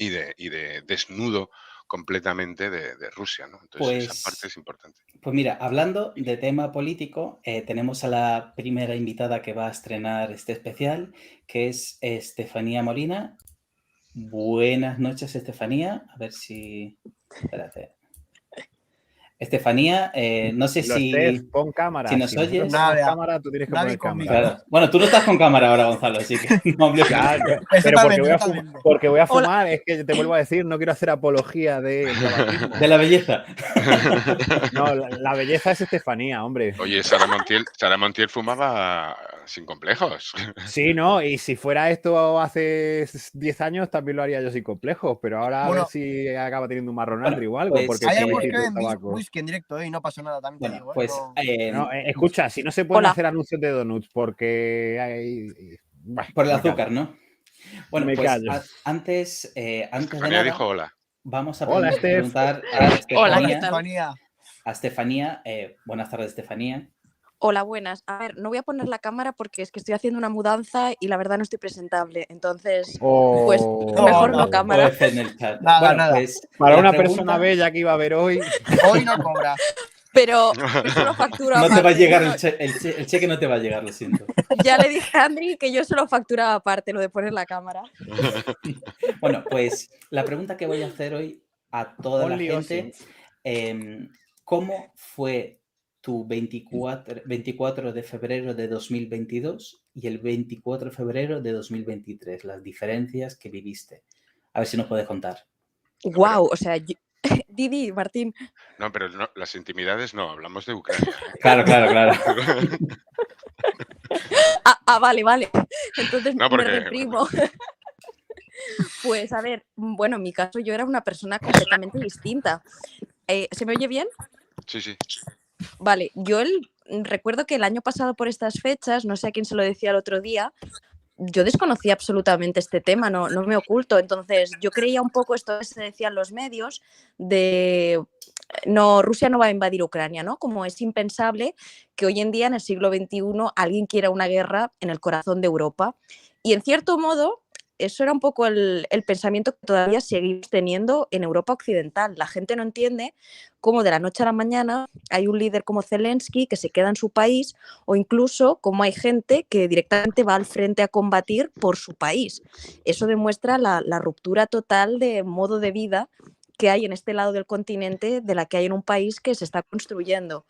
y de desnudo completamente de Rusia, ¿no? Entonces, esa parte es importante. Pues mira, hablando de tema político, tenemos a la primera invitada que va a estrenar este especial, que es Estefanía Molina. Buenas noches, Estefanía. A ver si... Espérate. Estefanía, no sé si pon cámara. si nos Si nosotros oyes. ponemos cámara, tú tienes que poner cámara. Claro. Bueno, tú no estás con cámara ahora, Gonzalo, así que no hables. Claro, pero porque voy a fumar, es que te vuelvo a decir, no quiero hacer apología del tabaquismo. De la belleza. No, la belleza es Estefanía, hombre. Oye, Sara Montiel fumaba sin complejos. Sí, no, y si fuera esto hace 10 años también lo haría yo sin complejos, pero ahora a ver si acaba teniendo un marronandri o algo, porque hay algo que en whisky en directo y no pasó nada, también te digo. Pues, no, escucha, si no se pueden hacer anuncios de donuts porque hay... Por el azúcar, ¿no? Bueno, me pues callo. Antes de Estefanía nada, dijo hola. Vamos a Hola, preguntar a Estefanía. Hola, ¿qué tal? A Estefanía. Buenas tardes, Estefanía. Hola, buenas. A ver, no voy a poner la cámara porque es que estoy haciendo una mudanza y la verdad no estoy presentable. Entonces, pues mejor no cámara. En el chat. Nada. Pues, para una persona bella que iba a ver hoy. Hoy no cobra. Pero yo solo facturo aparte. No te va a llegar el cheque, no te va a llegar, lo siento. Ya le dije a Andri que yo solo facturaba aparte lo de poner la cámara. Bueno, pues la pregunta que voy a hacer hoy a toda la gente, ¿cómo fue tu 24 de febrero de 2022 y el 24 de febrero de 2023? Las diferencias que viviste. A ver si nos puedes contar. Wow, o sea, Didi, Martín. No, pero no, las intimidades no, hablamos de Ucrania. Claro. Vale. Entonces no, porque... me reprimo. Pues a ver, bueno, en mi caso yo era una persona completamente distinta. ¿Se me oye bien? Sí. Vale, yo recuerdo que el año pasado por estas fechas, no sé a quién se lo decía el otro día, yo desconocía absolutamente este tema, no me oculto. Entonces yo creía un poco esto que se decía en los medios de no, Rusia no va a invadir Ucrania, ¿no? Como es impensable que hoy en día, en el siglo XXI, alguien quiera una guerra en el corazón de Europa. Y en cierto modo, eso era un poco el pensamiento que todavía seguimos teniendo en Europa occidental. La gente no entiende cómo de la noche a la mañana hay un líder como Zelensky que se queda en su país, o incluso cómo hay gente que directamente va al frente a combatir por su país. Eso demuestra la ruptura total de modo de vida que hay en este lado del continente de la que hay en un país que se está construyendo.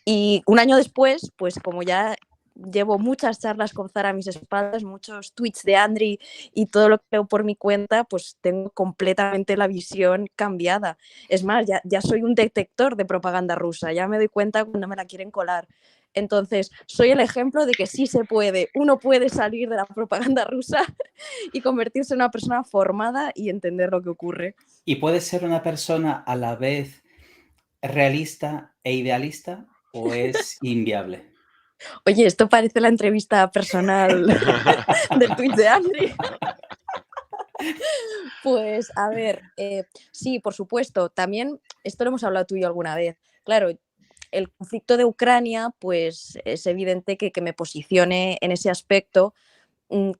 Y un año después, pues como ya llevo muchas charlas con Zara a mis espaldas, muchos tweets de Andri y todo lo que veo por mi cuenta, pues tengo completamente la visión cambiada. Es más, ya soy un detector de propaganda rusa, ya me doy cuenta cuando me la quieren colar. Entonces, soy el ejemplo de que sí se puede, uno puede salir de la propaganda rusa y convertirse en una persona formada y entender lo que ocurre. ¿Y puedes ser una persona a la vez realista e idealista o es inviable? Oye, esto parece la entrevista personal del tuit de Andri. Pues, a ver, sí, por supuesto. También, esto lo hemos hablado tú y yo alguna vez. Claro, el conflicto de Ucrania, pues es evidente que me posicione en ese aspecto.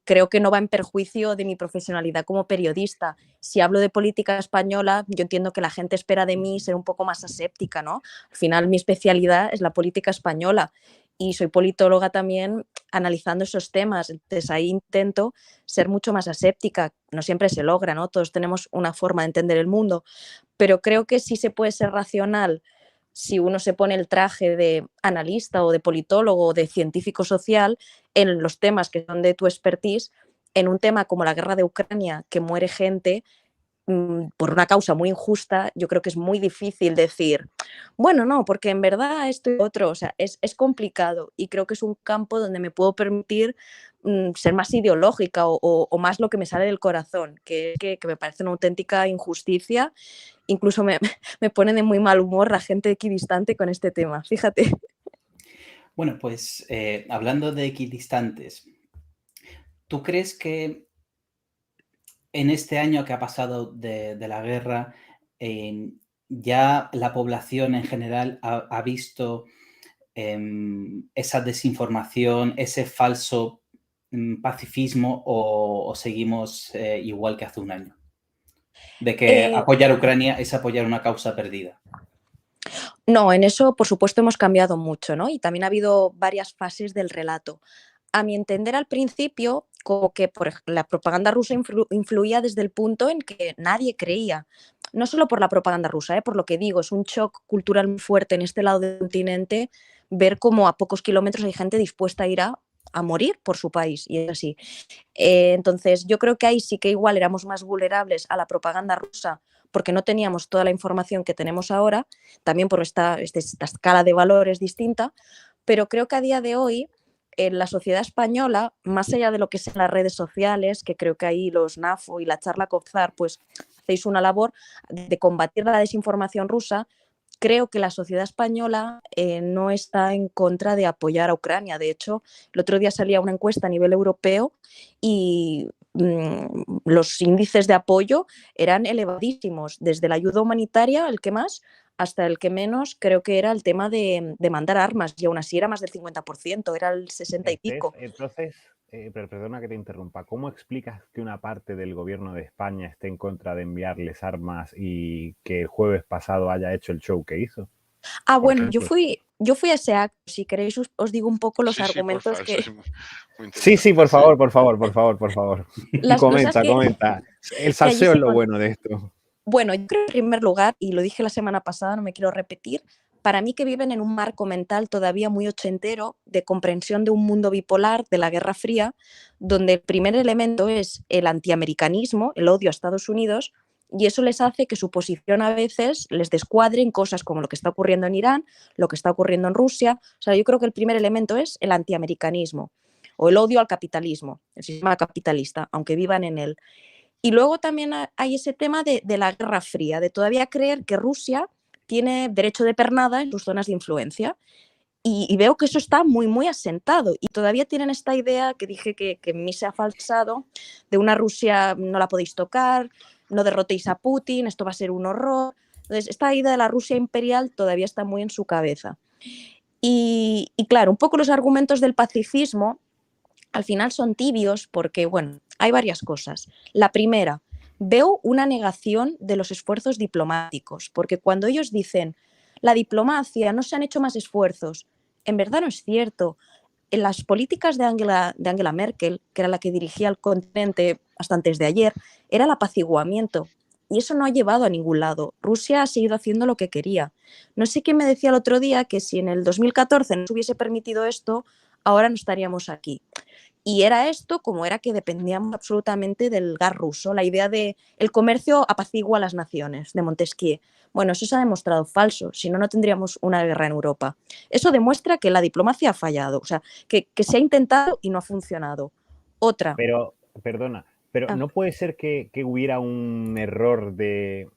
Creo que no va en perjuicio de mi profesionalidad como periodista. Si hablo de política española, yo entiendo que la gente espera de mí ser un poco más aséptica, ¿no? Al final, mi especialidad es la política española y soy politóloga también analizando esos temas. Entonces, ahí intento ser mucho más aséptica. No siempre se logra, ¿no? Todos tenemos una forma de entender el mundo, pero creo que sí se puede ser racional si uno se pone el traje de analista o de politólogo o de científico social en los temas que son de tu expertise. En un tema como la guerra de Ucrania, que muere gente por una causa muy injusta, yo creo que es muy difícil decir, bueno, no, porque en verdad esto y otro, o sea, es complicado y creo que es un campo donde me puedo permitir ser más ideológica o más lo que me sale del corazón, que me parece una auténtica injusticia. Incluso me pone de muy mal humor la gente equidistante con este tema, fíjate. Bueno, pues hablando de equidistantes, ¿tú crees que en este año que ha pasado de la guerra, ya la población en general ha visto esa desinformación, ese falso pacifismo o seguimos igual que hace un año? De que apoyar a Ucrania es apoyar una causa perdida. No, en eso, por supuesto, hemos cambiado mucho, ¿no? Y también ha habido varias fases del relato. A mi entender, al principio, como que la propaganda rusa influía desde el punto en que nadie creía. No solo por la propaganda rusa, por lo que digo, es un shock cultural muy fuerte en este lado del continente ver cómo a pocos kilómetros hay gente dispuesta a ir a morir por su país, y es así. Entonces, yo creo que ahí sí que igual éramos más vulnerables a la propaganda rusa porque no teníamos toda la información que tenemos ahora, también por esta escala de valores distinta, pero creo que a día de hoy en la sociedad española, más allá de lo que sean las redes sociales, que creo que ahí los NAFO y la charla COPZAR, pues hacéis una labor de combatir la desinformación rusa, creo que la sociedad española no está en contra de apoyar a Ucrania. De hecho, el otro día salía una encuesta a nivel europeo y los índices de apoyo eran elevadísimos, desde la ayuda humanitaria, el que más, hasta el que menos, creo que era el tema de mandar armas, y aún así era más del 50%, era el 60 y pico. Entonces, perdona que te interrumpa, ¿cómo explicas que una parte del gobierno de España esté en contra de enviarles armas y que el jueves pasado haya hecho el show que hizo? Bueno, yo fui a ese acto. Si queréis os digo un poco los argumentos que... Sí, por favor. Comenta. El salseo es lo bueno de esto. Bueno, yo creo en primer lugar, y lo dije la semana pasada, no me quiero repetir, para mí que viven en un marco mental todavía muy ochentero de comprensión de un mundo bipolar, de la Guerra Fría, donde el primer elemento es el antiamericanismo, el odio a Estados Unidos, y eso les hace que su posición a veces les descuadre en cosas como lo que está ocurriendo en Irán, lo que está ocurriendo en Rusia. O sea, yo creo que el primer elemento es el antiamericanismo o el odio al capitalismo, el sistema capitalista, aunque vivan en él. Y luego también hay ese tema de la Guerra Fría, de todavía creer que Rusia tiene derecho de pernada en sus zonas de influencia. Y veo que eso está muy, muy asentado. Y todavía tienen esta idea que dije que en mí se ha falsado, de una Rusia no la podéis tocar, no derrotéis a Putin, esto va a ser un horror. Entonces, esta idea de la Rusia imperial todavía está muy en su cabeza. Y claro, un poco los argumentos del pacifismo al final son tibios porque, bueno, hay varias cosas. La primera, veo una negación de los esfuerzos diplomáticos, porque cuando ellos dicen la diplomacia, no se han hecho más esfuerzos, en verdad no es cierto. En las políticas de Angela Merkel, que era la que dirigía el continente hasta antes de ayer, era el apaciguamiento. Y eso no ha llevado a ningún lado. Rusia ha seguido haciendo lo que quería. No sé quién me decía el otro día que si en el 2014 no se hubiese permitido esto, ahora no estaríamos aquí. Y era esto como era que dependíamos absolutamente del gas ruso, la idea de el comercio apacigua a las naciones, de Montesquieu. Bueno, eso se ha demostrado falso, si no, no tendríamos una guerra en Europa. Eso demuestra que la diplomacia ha fallado, o sea, que se ha intentado y no ha funcionado. Otra. Pero, perdona, ¿no puede ser que hubiera un error de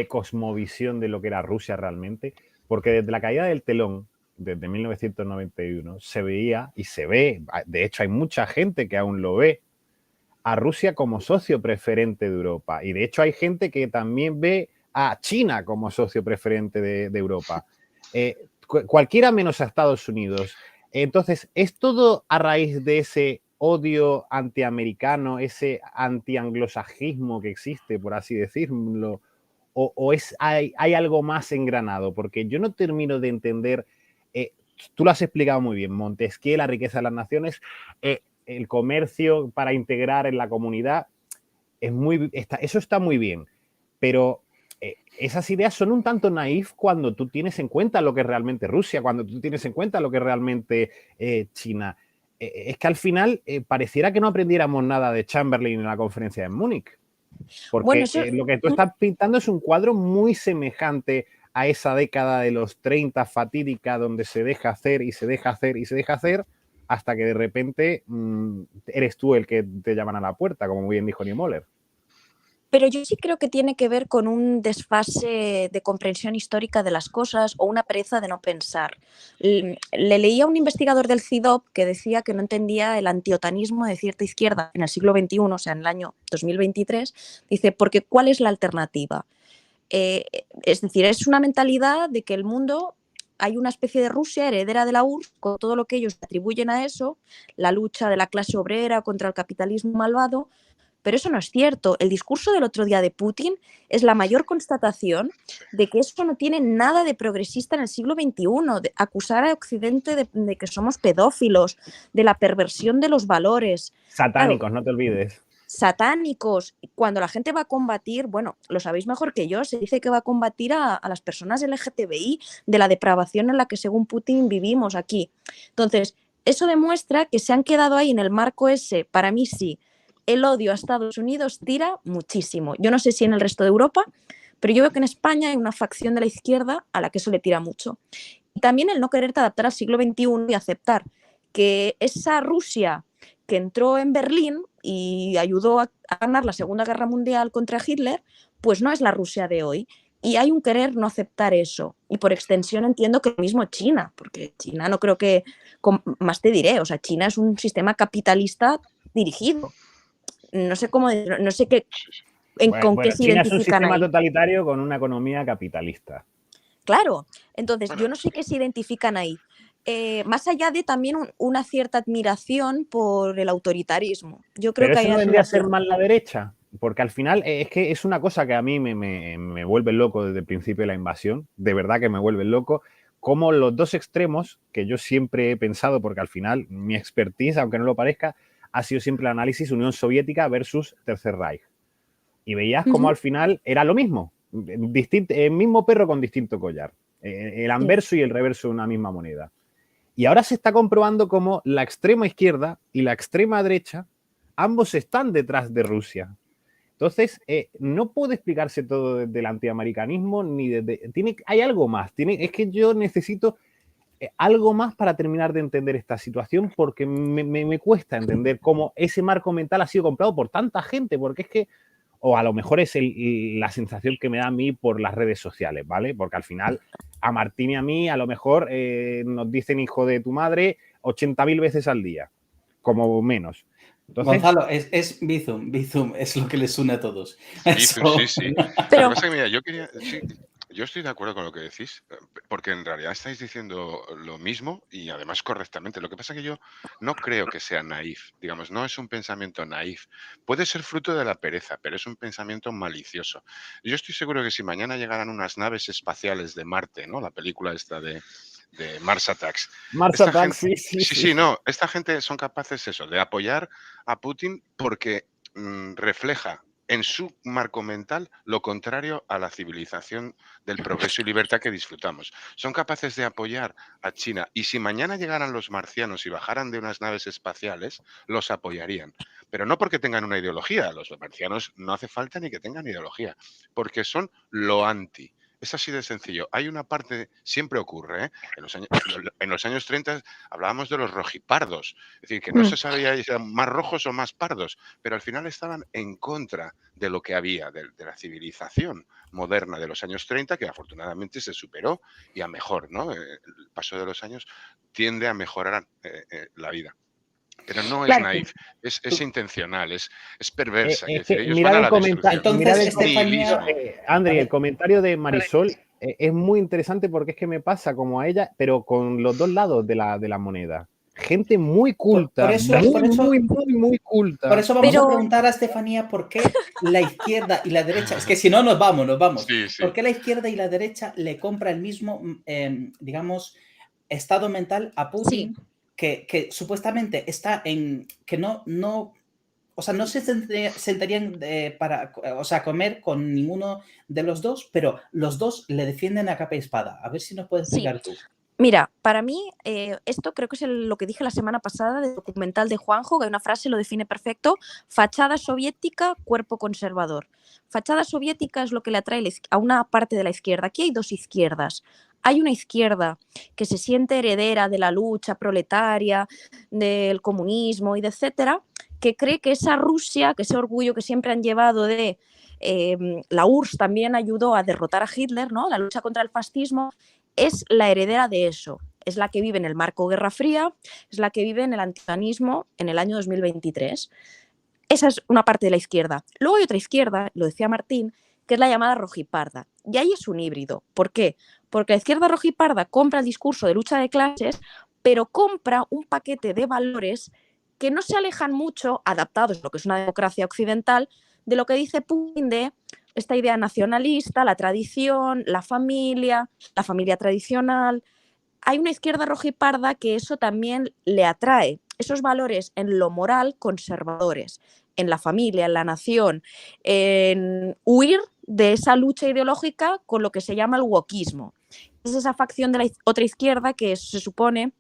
cosmovisión de lo que era Rusia realmente? Porque desde la caída del telón, desde 1991, se veía y se ve, de hecho hay mucha gente que aún lo ve, a Rusia como socio preferente de Europa. Y de hecho hay gente que también ve a China como socio preferente de Europa. Cualquiera menos a Estados Unidos. Entonces, ¿es todo a raíz de ese odio antiamericano, ese antianglosajismo que existe, por así decirlo? ¿O hay algo más engranado? Porque yo no termino de entender. Tú lo has explicado muy bien, Montesquieu, la riqueza de las naciones, el comercio para integrar en la comunidad, eso está muy bien, pero esas ideas son un tanto naif cuando tú tienes en cuenta lo que es realmente Rusia, cuando tú tienes en cuenta lo que es realmente China. Es que al final pareciera que no aprendiéramos nada de Chamberlain en la conferencia de Múnich, porque bueno, lo que tú estás pintando es un cuadro muy semejante a esa década de los 30 fatídica donde se deja hacer y se deja hacer y se deja hacer hasta que de repente eres tú el que te llaman a la puerta, como muy bien dijo Niemöller. Pero yo sí creo que tiene que ver con un desfase de comprensión histórica de las cosas o una pereza de no pensar. Le leía a un investigador del CIDOB que decía que no entendía el antiotanismo de cierta izquierda en el siglo XXI, o sea, en el año 2023. Dice, porque ¿cuál es la alternativa? Es decir, es una mentalidad de que el mundo, hay una especie de Rusia heredera de la URSS, con todo lo que ellos atribuyen a eso, la lucha de la clase obrera contra el capitalismo malvado, pero eso no es cierto. El discurso del otro día de Putin es la mayor constatación de que eso no tiene nada de progresista en el siglo XXI, de acusar a Occidente de que somos pedófilos, de la perversión de los valores. Satánicos, claro, no te olvides. Satánicos. Cuando la gente va a combatir, bueno, lo sabéis mejor que yo, se dice que va a combatir a las personas LGTBI, de la depravación en la que según Putin vivimos aquí. Entonces, eso demuestra que se han quedado ahí en el marco ese, para mí sí. El odio a Estados Unidos tira muchísimo. Yo no sé si en el resto de Europa, pero yo veo que en España hay una facción de la izquierda a la que eso le tira mucho. Y también el no quererte adaptar al siglo XXI y aceptar que esa Rusia que entró en Berlín y ayudó a ganar la Segunda Guerra Mundial contra Hitler, pues no es la Rusia de hoy. Y hay un querer no aceptar eso. Y por extensión entiendo que lo mismo China, porque China no creo que, más te diré, o sea, China es un sistema capitalista dirigido. No sé cómo, no sé qué, con qué se China identifican es un sistema ahí. totalitario con una economía capitalista. Claro, entonces yo no sé qué se identifican ahí. Más allá de también una cierta admiración por el autoritarismo. Yo creo Pero que eso hay no vendría a ser admiración. más la derecha, porque al final es que es una cosa que a mí me vuelve loco desde el principio de la invasión, de verdad que me vuelve loco, como los dos extremos, que yo siempre he pensado, porque al final mi expertise, aunque no lo parezca, ha sido siempre el análisis Unión Soviética versus Tercer Reich. Y veías como al final era lo mismo, el mismo perro con distinto collar, el anverso y el reverso de una misma moneda. Y ahora se está comprobando como la extrema izquierda y la extrema derecha, ambos están detrás de Rusia. Entonces, no puede explicarse todo desde el antiamericanismo, ni desde... hay algo más. Es que yo necesito algo más para terminar de entender esta situación, porque me cuesta entender cómo ese marco mental ha sido comprado por tanta gente, porque es que, o a lo mejor es la sensación que me da a mí por las redes sociales, ¿vale? Porque al final a Martín y a mí a lo mejor nos dicen hijo de tu madre 80.000 veces al día, como menos. Entonces, Gonzalo, es Bizum, es lo que les une a todos. Bizum, sí. Pero... Lo que pasa es que, mira, yo estoy de acuerdo con lo que decís, porque en realidad estáis diciendo lo mismo y además correctamente. Lo que pasa es que yo no creo que sea naif, digamos, no es un pensamiento naif. Puede ser fruto de la pereza, pero es un pensamiento malicioso. Yo estoy seguro que si mañana llegaran unas naves espaciales de Marte, ¿no? La película esta de Mars Attacks. Esta gente son capaces de apoyar a Putin porque refleja en su marco mental lo contrario a la civilización del progreso y libertad que disfrutamos. Son capaces de apoyar a China y si mañana llegaran los marcianos y bajaran de unas naves espaciales, los apoyarían. Pero no porque tengan una ideología, los marcianos no hace falta ni que tengan ideología, porque son lo anti. Es así de sencillo. Hay una parte, siempre ocurre, ¿eh? En los años 30 hablábamos de los rojipardos, es decir, que no se sabía si eran más rojos o más pardos, pero al final estaban en contra de lo que había, de la civilización moderna de los años 30, que afortunadamente se superó y a mejor, ¿no? El paso de los años tiende a mejorar la vida. Pero no es naif, es intencional, es perversa. Es decir, ellos van a la destrucción. Entonces, Andri, el comentario de Marisol es muy interesante porque es que me pasa como a ella, pero con los dos lados de la moneda. Gente muy culta, muy culta. Por eso vamos a preguntar a Estefanía por qué la izquierda y la derecha, es que si no nos vamos. Sí. ¿Por qué la izquierda y la derecha le compra el mismo, digamos, estado mental a Putin? Sí. Que supuestamente está en que no o sea, no se sentarían a comer con ninguno de los dos, pero los dos le defienden a capa y espada. A ver si nos puedes explicar tú. Mira, para mí, esto creo que es lo que dije la semana pasada del documental de Juanjo, que hay una frase lo define perfecto: fachada soviética, cuerpo conservador. Fachada soviética es lo que le atrae a una parte de la izquierda. Aquí hay dos izquierdas. Hay una izquierda que se siente heredera de la lucha proletaria, del comunismo y de etcétera, que cree que esa Rusia, que ese orgullo que siempre han llevado de la URSS también ayudó a derrotar a Hitler, ¿no? La lucha contra el fascismo, es la heredera de eso. Es la que vive en el marco Guerra Fría, es la que vive en el antifanismo en el año 2023. Esa es una parte de la izquierda. Luego hay otra izquierda, lo decía Martín, que es la llamada rojiparda. Y ahí es un híbrido. ¿Por qué? Porque la izquierda rojiparda compra el discurso de lucha de clases, pero compra un paquete de valores que no se alejan mucho, adaptados a lo que es una democracia occidental, de lo que dice Putin de esta idea nacionalista, la tradición, la familia tradicional. Hay una izquierda rojiparda que eso también le atrae, esos valores en lo moral conservadores, en la familia, en la nación, en huir de esa lucha ideológica con lo que se llama el wokismo. Es esa facción de la otra izquierda que se supone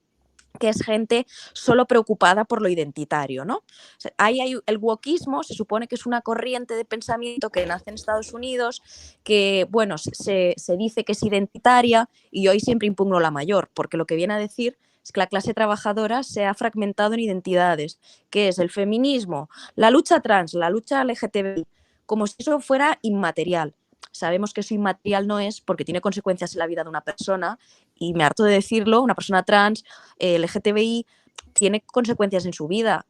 que es gente solo preocupada por lo identitario, ¿no? O sea, ahí hay el wokismo, se supone que es una corriente de pensamiento que nace en Estados Unidos, que, bueno, se dice que es identitaria, y yo ahí siempre impugno la mayor, porque lo que viene a decir es que la clase trabajadora se ha fragmentado en identidades, que es el feminismo, la lucha trans, la lucha LGTBI, como si eso fuera inmaterial. Sabemos que eso inmaterial no es, porque tiene consecuencias en la vida de una persona, y me harto de decirlo, una persona trans, LGTBI, tiene consecuencias en su vida.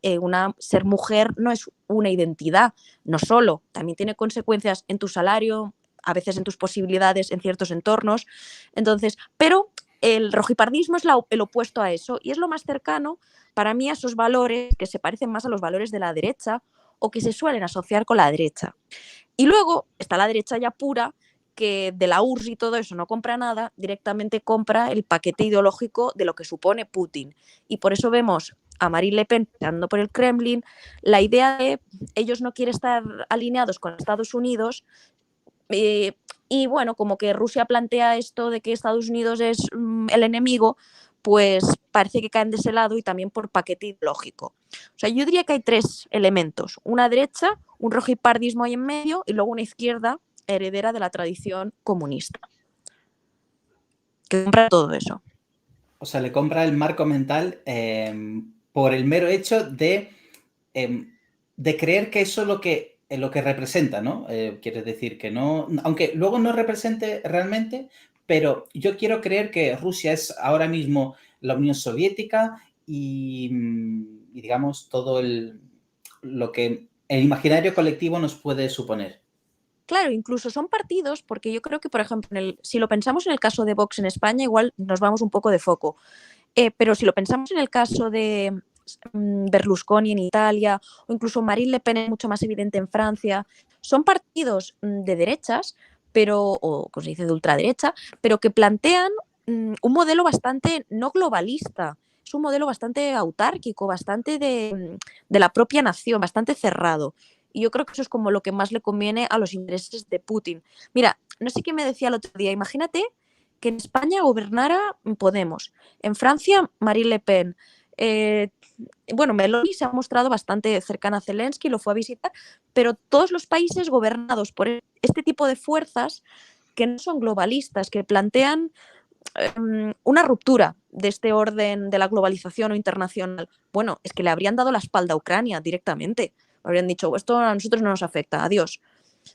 Ser mujer no es una identidad, no solo, también tiene consecuencias en tu salario, a veces en tus posibilidades en ciertos entornos. Entonces, pero el rojipardismo es el opuesto a eso, y es lo más cercano para mí a esos valores que se parecen más a los valores de la derecha o que se suelen asociar con la derecha. Y luego está la derecha ya pura, que de la URSS y todo eso no compra nada, directamente compra el paquete ideológico de lo que supone Putin. Y por eso vemos a Marine Le Pen peleando por el Kremlin, la idea de ellos no quieren estar alineados con Estados Unidos, y bueno, como que Rusia plantea esto de que Estados Unidos es el enemigo, pues parece que caen de ese lado, y también por paquete ideológico. O sea, yo diría que hay tres elementos: una derecha, un rojipardismo ahí en medio, y luego una izquierda heredera de la tradición comunista, que compra todo eso. O sea, le compra el marco mental por el mero hecho de creer que eso es lo que representa, ¿no? Quiere decir que no, aunque luego no represente realmente, pero yo quiero creer que Rusia es ahora mismo la Unión Soviética y digamos, todo lo que el imaginario colectivo nos puede suponer. Claro, incluso son partidos, porque yo creo que, por ejemplo, si lo pensamos en el caso de Vox en España, igual nos vamos un poco de foco, pero si lo pensamos en el caso de Berlusconi en Italia, o incluso Marine Le Pen, es mucho más evidente en Francia, son partidos de derechas, o como se dice, de ultraderecha, pero que plantean un modelo bastante no globalista. Es un modelo bastante autárquico, bastante de la propia nación, bastante cerrado. Y yo creo que eso es como lo que más le conviene a los intereses de Putin. Mira, no sé qué me decía el otro día, imagínate que en España gobernara Podemos, en Francia Marine Le Pen. Bueno, Meloni se ha mostrado bastante cercana a Zelensky, lo fue a visitar, pero todos los países gobernados por este tipo de fuerzas que no son globalistas, que plantean una ruptura de este orden de la globalización o internacional, bueno, es que le habrían dado la espalda a Ucrania directamente. Habrían dicho, esto a nosotros no nos afecta, adiós.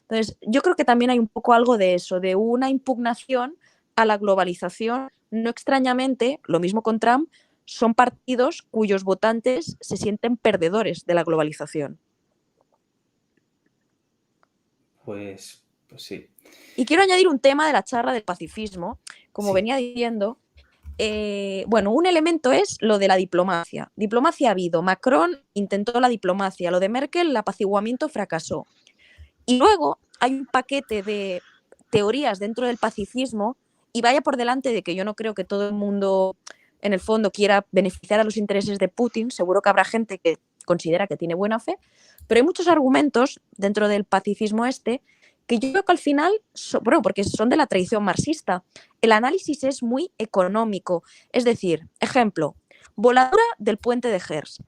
Entonces, yo creo que también hay un poco algo de eso, de una impugnación a la globalización. No extrañamente, lo mismo con Trump, son partidos cuyos votantes se sienten perdedores de la globalización. Pues sí. Y quiero añadir un tema de la charla del pacifismo, como sí. venía diciendo. Bueno, un elemento es lo de la diplomacia. Diplomacia ha habido. Macron intentó la diplomacia. Lo de Merkel, el apaciguamiento fracasó. Y luego hay un paquete de teorías dentro del pacifismo, y vaya por delante de que yo no creo que todo el mundo en el fondo quiera beneficiar a los intereses de Putin. Seguro que habrá gente que considera que tiene buena fe, pero hay muchos argumentos dentro del pacifismo que yo creo que al final, bueno, porque son de la tradición marxista, el análisis es muy económico. Es decir, ejemplo, voladura del puente de Gers.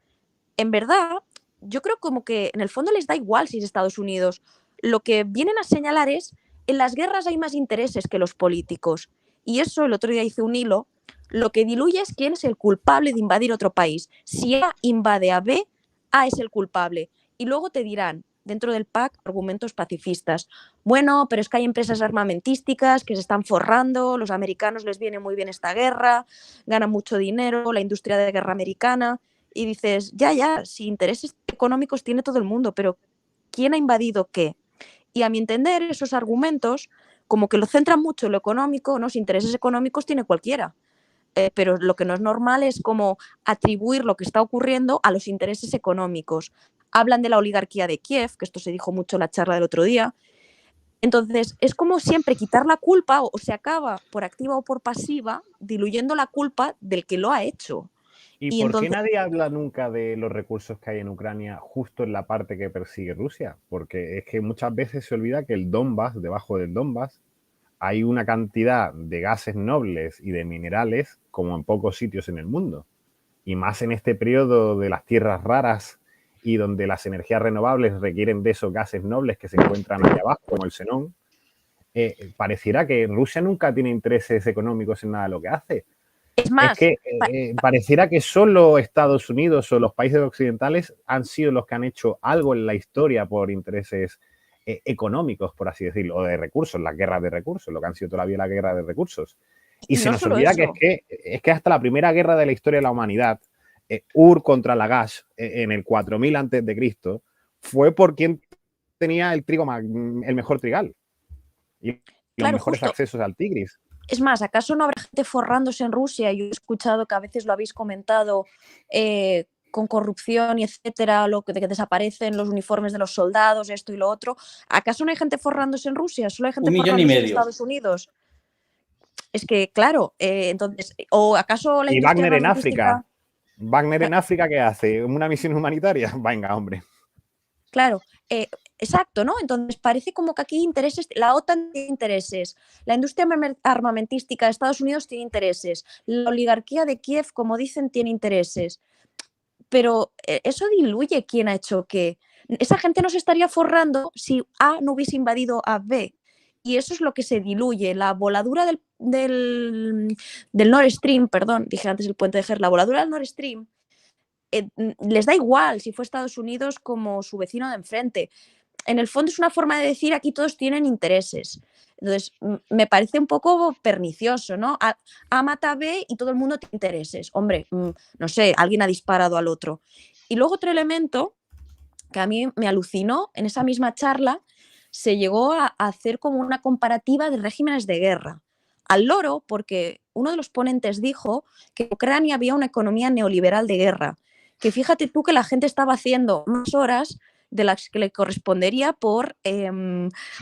En verdad, yo creo como que en el fondo les da igual si es Estados Unidos. Lo que vienen a señalar es, en las guerras hay más intereses que los políticos. Y eso, el otro día hice un hilo, lo que diluye es quién es el culpable de invadir otro país. Si A invade a B, A es el culpable. Y luego te dirán, dentro del PAC, argumentos pacifistas. Bueno, pero es que hay empresas armamentísticas que se están forrando, los americanos les viene muy bien esta guerra, ganan mucho dinero, la industria de guerra americana, y dices, ya, si intereses económicos tiene todo el mundo, pero ¿quién ha invadido qué? Y a mi entender, esos argumentos como que lo centran mucho en lo económico, ¿no? Si intereses económicos tiene cualquiera. pero lo que no es normal es como atribuir lo que está ocurriendo a los intereses económicos. Hablan de la oligarquía de Kiev, que esto se dijo mucho en la charla del otro día. Entonces, es como siempre quitar la culpa o se acaba por activa o por pasiva diluyendo la culpa del que lo ha hecho. ¿Y por qué nadie habla nunca de los recursos que hay en Ucrania justo en la parte que persigue Rusia? Porque es que muchas veces se olvida que el Donbass, debajo del Donbass, hay una cantidad de gases nobles y de minerales como en pocos sitios en el mundo. Y más en este periodo de las tierras raras y donde las energías renovables requieren de esos gases nobles que se encuentran allá abajo, como el xenón, pareciera que Rusia nunca tiene intereses económicos en nada de lo que hace. Es más, es que pareciera que solo Estados Unidos o los países occidentales han sido los que han hecho algo en la historia por intereses económicos, por así decirlo, o de recursos, las guerras de recursos, lo que han sido todavía las guerras de recursos. Y se nos olvida que es que hasta la primera guerra de la historia de la humanidad, Ur contra Lagash, en el 4000 a.C., fue por quien tenía el mejor trigal y los mejores accesos al Tigris. Es más, ¿acaso no habrá gente forrándose en Rusia? Yo he escuchado que a veces lo habéis comentado con corrupción y etcétera, lo que desaparecen los uniformes de los soldados, esto y lo otro. ¿Acaso no hay gente forrándose en Rusia? ¿Solo hay gente forrándose en Estados Unidos? Es que, claro, entonces, ¿o acaso la industria Wagner en África? ¿Wagner en África qué hace? ¿Una misión humanitaria? Venga, hombre. Claro, exacto, ¿no? Entonces parece como que aquí intereses, la OTAN tiene intereses, la industria armamentística de Estados Unidos tiene intereses, la oligarquía de Kiev, como dicen, tiene intereses. Pero eso diluye quién ha hecho qué. Esa gente no se estaría forrando si A no hubiese invadido a B. Y eso es lo que se diluye. La voladura del Nord Stream, perdón, dije antes el puente de Ger, la voladura del Nord Stream, les da igual si fue Estados Unidos como su vecino de enfrente. En el fondo es una forma de decir aquí todos tienen intereses. Entonces, me parece un poco pernicioso, ¿no? A mata a B y todo el mundo tiene intereses. Hombre, no sé, alguien ha disparado al otro. Y luego otro elemento que a mí me alucinó, en esa misma charla se llegó a hacer como una comparativa de regímenes de guerra. Al loro, porque uno de los ponentes dijo que en Ucrania había una economía neoliberal de guerra, que fíjate tú que la gente estaba haciendo más horas de las que le correspondería por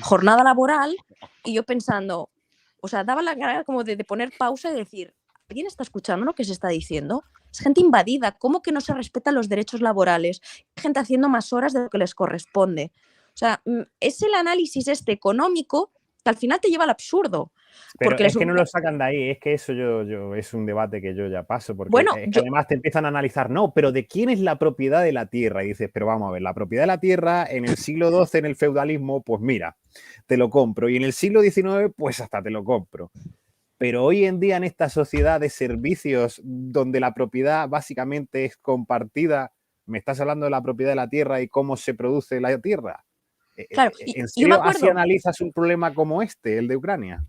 jornada laboral, y yo pensando, o sea, daba la cara como de poner pausa y decir, ¿alguien está escuchando lo que se está diciendo? Es gente invadida, ¿cómo que no se respetan los derechos laborales? Hay gente haciendo más horas de lo que les corresponde. O sea, es el análisis económico que al final te lleva al absurdo. Pero es que no lo sacan de ahí, es que eso yo es un debate que yo ya paso, porque bueno, es que además te empiezan a analizar, no, pero ¿de quién es la propiedad de la tierra? Y dices, pero vamos a ver, la propiedad de la tierra en el siglo XII, en el feudalismo, pues mira, te lo compro. Y en el siglo XIX, pues hasta te lo compro. Pero hoy en día en esta sociedad de servicios donde la propiedad básicamente es compartida, ¿me estás hablando de la propiedad de la tierra y cómo se produce la tierra? Claro, ¿En serio así analizas un problema como este, el de Ucrania?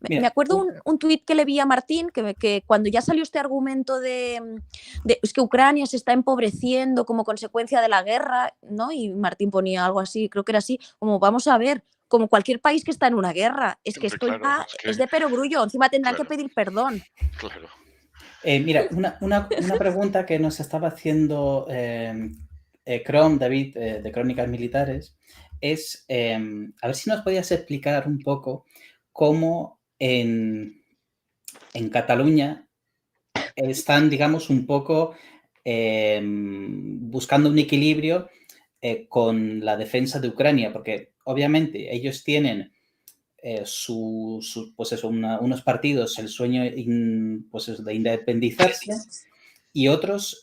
Me acuerdo un tuit que le vi a Martín, que cuando ya salió este argumento de es que Ucrania se está empobreciendo como consecuencia de la guerra, ¿no? Y Martín ponía algo así, creo que era así, como vamos a ver, como cualquier país que está en una guerra, es que esto ya es de perogrullo, encima tendrán que pedir perdón. Claro. Mira, una pregunta que nos estaba haciendo Chrome, David, de Crónicas Militares, es, a ver si nos podías explicar un poco cómo en Cataluña están, digamos, un poco buscando un equilibrio con la defensa de Ucrania, porque obviamente ellos tienen pues eso, unos partidos, el sueño pues eso, de independizarse, y otros,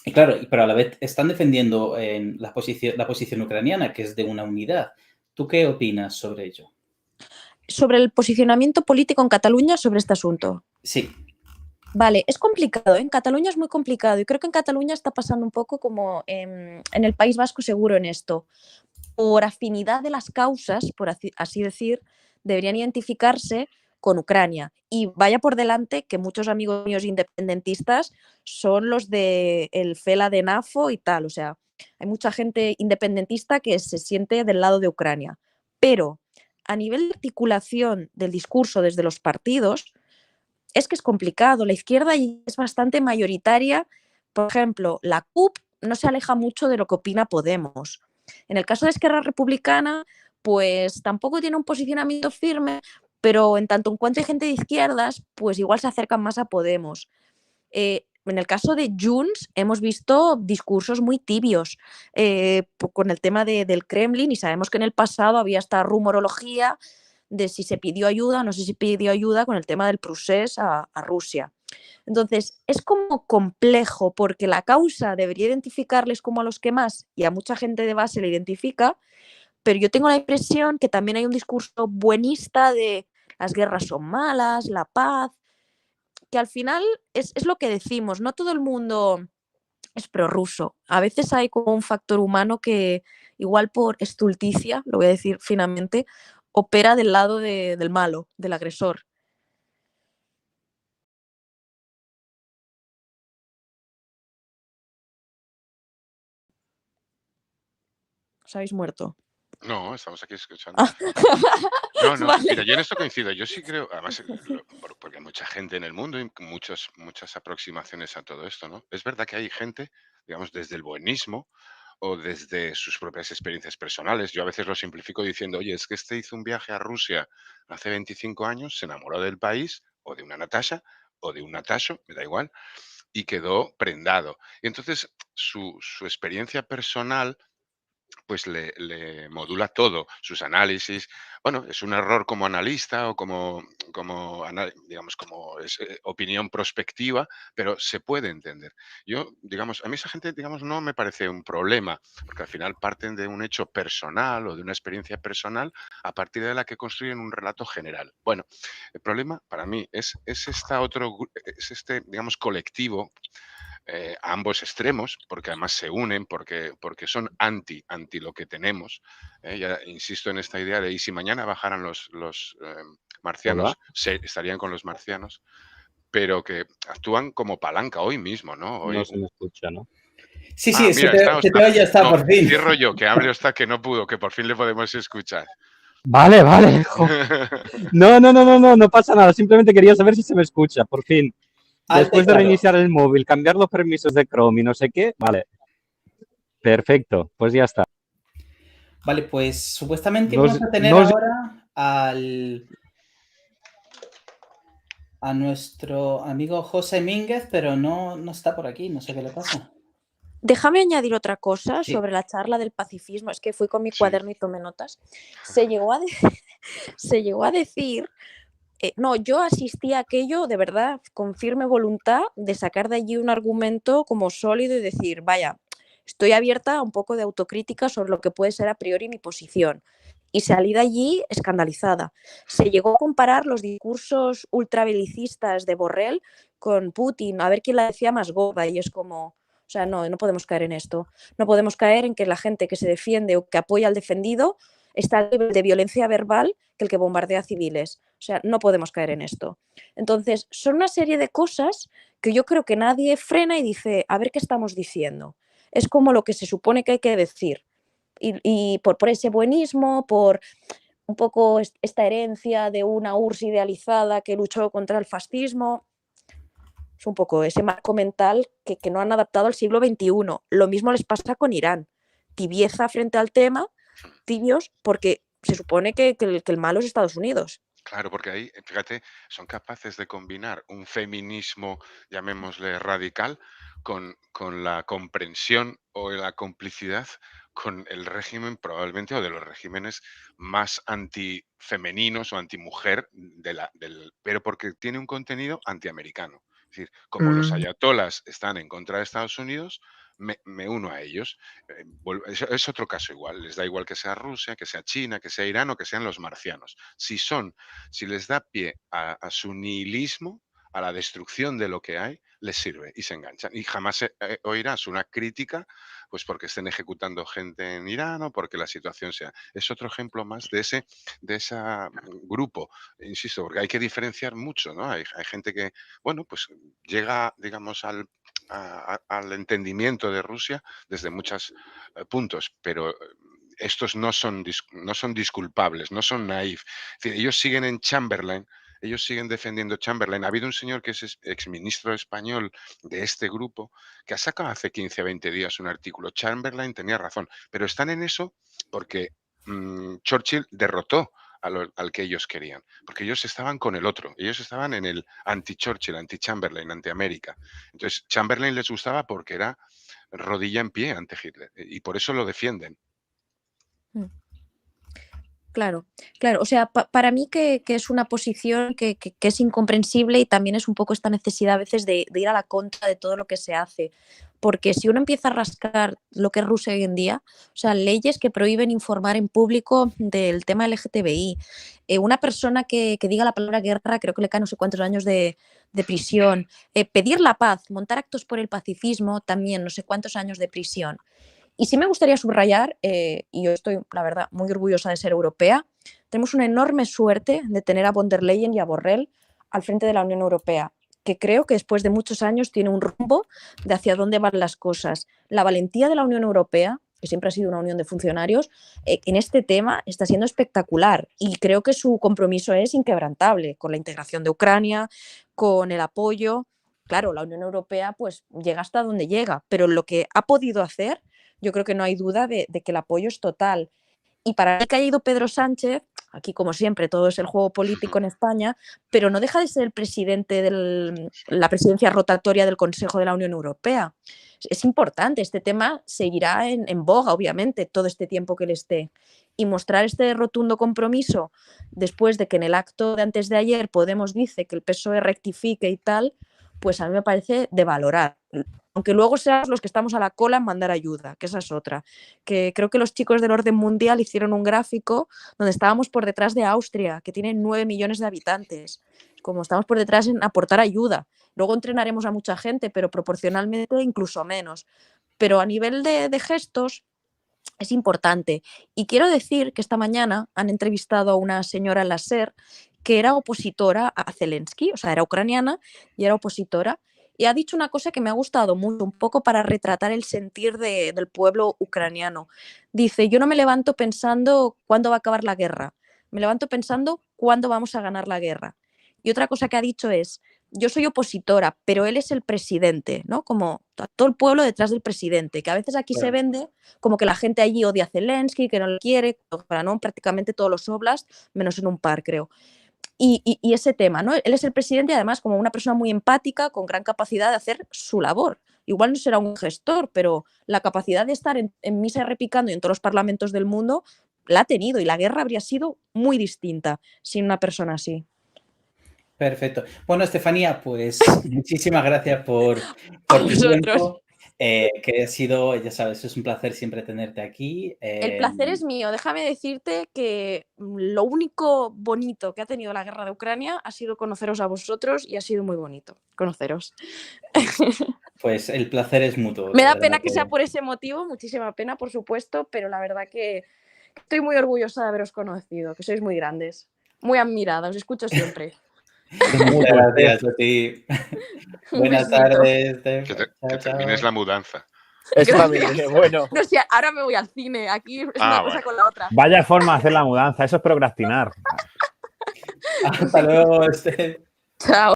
y claro, pero a la vez están defendiendo la posición ucraniana, que es de una unidad. ¿Tú qué opinas sobre ello? Sobre el posicionamiento político en Cataluña sobre este asunto. Sí. Vale, es complicado, en Cataluña es muy complicado y creo que en Cataluña está pasando un poco como en el País Vasco seguro en esto. Por afinidad de las causas, por así decir, deberían identificarse con Ucrania. Y vaya por delante que muchos amigos míos independentistas son los del FELA de NAFO y tal. O sea, hay mucha gente independentista que se siente del lado de Ucrania. Pero a nivel de articulación del discurso desde los partidos, es que es complicado. La izquierda es bastante mayoritaria. Por ejemplo, la CUP no se aleja mucho de lo que opina Podemos. En el caso de Esquerra Republicana, pues tampoco tiene un posicionamiento firme, pero en tanto en cuanto hay gente de izquierdas, pues igual se acercan más a Podemos. En el caso de Junts hemos visto discursos muy tibios con el tema del Kremlin, y sabemos que en el pasado había esta rumorología de si se pidió ayuda, no sé si pidió ayuda con el tema del procés a Rusia. Entonces, es como complejo porque la causa debería identificarles como a los que más, y a mucha gente de base le identifica, pero yo tengo la impresión que también hay un discurso buenista de las guerras son malas, la paz, que al final es lo que decimos, no todo el mundo es prorruso. A veces hay como un factor humano que, igual por estulticia, lo voy a decir finamente, opera del lado del malo, del agresor. ¿Os habéis muerto? No, estamos aquí escuchando. No, Vale. mira, yo en esto coincido. Yo sí creo, además, porque hay mucha gente en el mundo y muchas aproximaciones a todo esto, ¿no? Es verdad que hay gente, digamos, desde el buenismo o desde sus propias experiencias personales. Yo a veces lo simplifico diciendo, oye, es que este hizo un viaje a Rusia hace 25 años, se enamoró del país o de una Natasha o de un Natasho, me da igual, y quedó prendado. Y entonces su experiencia personal pues le modula todo, sus análisis. Bueno, es un error como analista o digamos, como opinión prospectiva, pero se puede entender. Yo, digamos, a mí esa gente, digamos, no me parece un problema, porque al final parten de un hecho personal o de una experiencia personal a partir de la que construyen un relato general. Bueno, el problema para mí es este, digamos, colectivo a ambos extremos, porque además se unen, porque son anti lo que tenemos. Ya insisto en esta idea de, y si mañana bajaran los marcianos, estarían con los marcianos, pero que actúan como palanca hoy mismo, ¿no? Hoy, No se me escucha, ¿no? Sí, sí, mira, se te oye hasta por fin. Cierro yo, que hable hasta que no pudo, que por fin le podemos escuchar. Vale, vale. No pasa nada. Simplemente quería saber si se me escucha, por fin. Después de reiniciar el móvil, cambiar los permisos de Chrome y no sé qué, vale. Perfecto, pues ya está. Vale, pues supuestamente vamos a tener ahora a nuestro amigo José Mínguez, pero no está por aquí, no sé qué le pasa. Déjame añadir otra cosa sobre la charla del pacifismo. Es que fui con mi cuaderno y tomé notas. Se llegó a decir... no, yo asistí a aquello de verdad con firme voluntad de sacar de allí un argumento como sólido y decir, vaya, estoy abierta a un poco de autocrítica sobre lo que puede ser a priori mi posición. Y salí de allí escandalizada. Se llegó a comparar los discursos ultrabelicistas de Borrell con Putin, a ver quién la decía más gorda, y es como, o sea, no podemos caer en esto. No podemos caer en que la gente que se defiende o que apoya al defendido está al nivel de violencia verbal que el que bombardea a civiles. O sea, no podemos caer en esto. Entonces, son una serie de cosas que yo creo que nadie frena y dice, a ver qué estamos diciendo. Es como lo que se supone que hay que decir. Y por ese buenismo, por un poco esta herencia de una URSS idealizada que luchó contra el fascismo, es un poco ese marco mental que no han adaptado al siglo XXI. Lo mismo les pasa con Irán. Tibieza frente al tema, tibios, porque se supone que el malo es Estados Unidos. Claro, porque ahí, fíjate, son capaces de combinar un feminismo, llamémosle radical, con la comprensión o la complicidad con el régimen probablemente, o de los regímenes más antifemeninos o antimujer, pero porque tiene un contenido antiamericano. Es decir, como los ayatolas están en contra de Estados Unidos, me uno a ellos. Es otro caso igual, les da igual que sea Rusia, que sea China, que sea Irán o que sean los marcianos. Si les da pie a su nihilismo, a la destrucción de lo que hay, les sirve y se enganchan. Y jamás oirás una crítica, pues porque estén ejecutando gente en Irán o porque la situación sea. Es otro ejemplo más de ese grupo, insisto, porque hay que diferenciar mucho, ¿no? Hay gente que, bueno, pues llega, digamos, al entendimiento de Rusia desde muchos puntos, pero estos no son disculpables, no son naif. Es decir, ellos siguen en Chamberlain ellos siguen defendiendo Chamberlain. Ha habido un señor que es exministro español de este grupo que ha sacado hace 15 o 20 días un artículo. Chamberlain tenía razón, pero están en eso porque Churchill derrotó al que ellos querían, porque ellos estaban con el otro, ellos estaban en el anti-Churchill, anti-Chamberlain, anti-América. Entonces, Chamberlain les gustaba porque era rodilla en pie ante Hitler y por eso lo defienden. Claro, claro. O sea, para mí que es una posición que es incomprensible y también es un poco esta necesidad a veces de ir a la contra de todo lo que se hace. Porque si uno empieza a rascar lo que es Rusia hoy en día, o sea, leyes que prohíben informar en público del tema LGTBI, una persona que diga la palabra guerra, creo que le caen no sé cuántos años de prisión, pedir la paz, montar actos por el pacifismo, también no sé cuántos años de prisión. Y sí me gustaría subrayar, y yo estoy, la verdad, muy orgullosa de ser europea, tenemos una enorme suerte de tener a von der Leyen y a Borrell al frente de la Unión Europea, que creo que después de muchos años tiene un rumbo de hacia dónde van las cosas. La valentía de la Unión Europea, que siempre ha sido una unión de funcionarios, en este tema está siendo espectacular y creo que su compromiso es inquebrantable con la integración de Ucrania, con el apoyo. Claro, la Unión Europea pues llega hasta donde llega, pero lo que ha podido hacer, yo creo que no hay duda de que el apoyo es total. Y para mí que haya ido Pedro Sánchez, aquí como siempre todo es el juego político en España, pero no deja de ser el presidente de la presidencia rotatoria del Consejo de la Unión Europea. Es importante, este tema seguirá en boga, obviamente, todo este tiempo que él esté. Y mostrar este rotundo compromiso después de que en el acto de antes de ayer Podemos dice que el PSOE rectifique y tal, pues a mí me parece de valorar. Aunque luego seamos los que estamos a la cola en mandar ayuda, que esa es otra. Que creo que los chicos del Orden Mundial hicieron un gráfico donde estábamos por detrás de Austria, que tiene 9 millones de habitantes. Como estamos por detrás en aportar ayuda. Luego entrenaremos a mucha gente, pero proporcionalmente incluso menos. Pero a nivel de gestos es importante. Y quiero decir que esta mañana han entrevistado a una señora en la SER que era opositora a Zelensky, o sea, era ucraniana y era opositora. Y ha dicho una cosa que me ha gustado mucho, un poco para retratar el sentir del pueblo ucraniano. Dice, yo no me levanto pensando cuándo va a acabar la guerra, me levanto pensando cuándo vamos a ganar la guerra. Y otra cosa que ha dicho es, yo soy opositora, pero él es el presidente, ¿no? Como todo el pueblo detrás del presidente, que a veces aquí se vende como que la gente allí odia a Zelensky, que no le quiere, para no prácticamente todos los oblasts, menos en un par, creo. Y ese tema, ¿no? Él es el presidente y además como una persona muy empática, con gran capacidad de hacer su labor. Igual no será un gestor, pero la capacidad de estar en misa repicando y en todos los parlamentos del mundo la ha tenido y la guerra habría sido muy distinta sin una persona así. Perfecto. Bueno, Estefanía, pues muchísimas gracias por tu tiempo. Que ha sido, ya sabes, es un placer siempre tenerte aquí. El placer es mío. Déjame decirte que lo único bonito que ha tenido la guerra de Ucrania ha sido conoceros a vosotros y ha sido muy bonito conoceros. Pues el placer es mutuo. Me da pena que sea por ese motivo, muchísima pena, por supuesto, pero la verdad que estoy muy orgullosa de haberos conocido, que sois muy grandes, muy admirada, os escucho siempre. Muchas gracias a ti. Buenas tardes. Que termines la mudanza. Eso también, bueno. No sé, ahora me voy al cine, aquí es una cosa con la otra. Vaya forma de hacer la mudanza, eso es procrastinar. Hasta luego, Este. Chao.